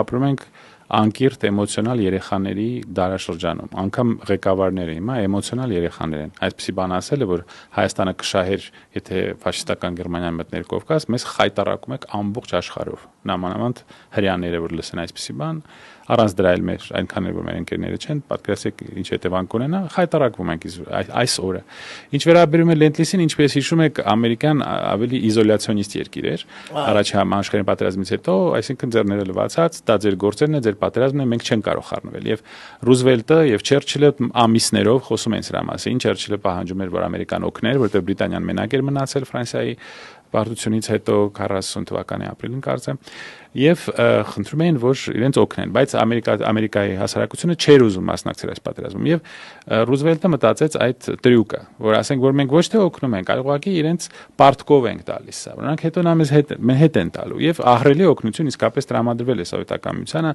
ապրում ենք անկիրթ էմոցիոնալ երեխաների դարաշրջանում, անգամ ղեկավարները հիմա էմոցիոնալ երեխաներ են։ Այսպիսի բան ասել է, որ Հայաստանը կշահեր, եթե ֆաշիստական Գերմանիան մտներ Կովկաս, մեզ խայտարակում եք ամբողջ աշխարհով։ Նամանավանդ հрьяաները որ լսեն այսպիսի բան, առանց դրա էլ մեր այնքան էլ որ մեր ընկերները չեն, պատկերացրեք ինչ հետևանք ունենա, խայտարակվում ենք այս օրը։ Ինչ վերաբերում է Լենդ-Լիզին, ինչպես հիշում եք, ամերիկան ավելի իզոլյացիոնիստ երկիր էր։ Առաջ համաշխարհային պատերազմից հետո, այսինքն ձեռները լվացած, դա ձեր գործերն է, ձեր պատերազմն է, մենք չենք կարող խառնվել։ Եվ Ռուզվելտը եւ Չերչիլը ամիսներով խոսում են սրա մասին։ Չերչիլը պահանջում էր, որ Ամերիկան օգներ, որտեղ Բրիտանիան մենակ էր մնացել Ֆրանսիայի պարտությունից հետո 40 թվականի ապրիլին կարծեմ, եւ խնդրում էին, որ իրենց օգնեն, բայց Ամերիկայի հասարակությունը չէր ուզում մասնակցել այս պատերազմում եւ Ռուզվելտը մտածեց այդ տրյուկը, որ ասենք, որ մենք ոչ թե օգնում ենք, այլ ուղղակի իրենց պարտկով ենք տալիս սա, որոնք հետո նա մեզ հետ են տալու եւ ահռելի օգնություն իսկապես տրամադրվել է սովետական միությանը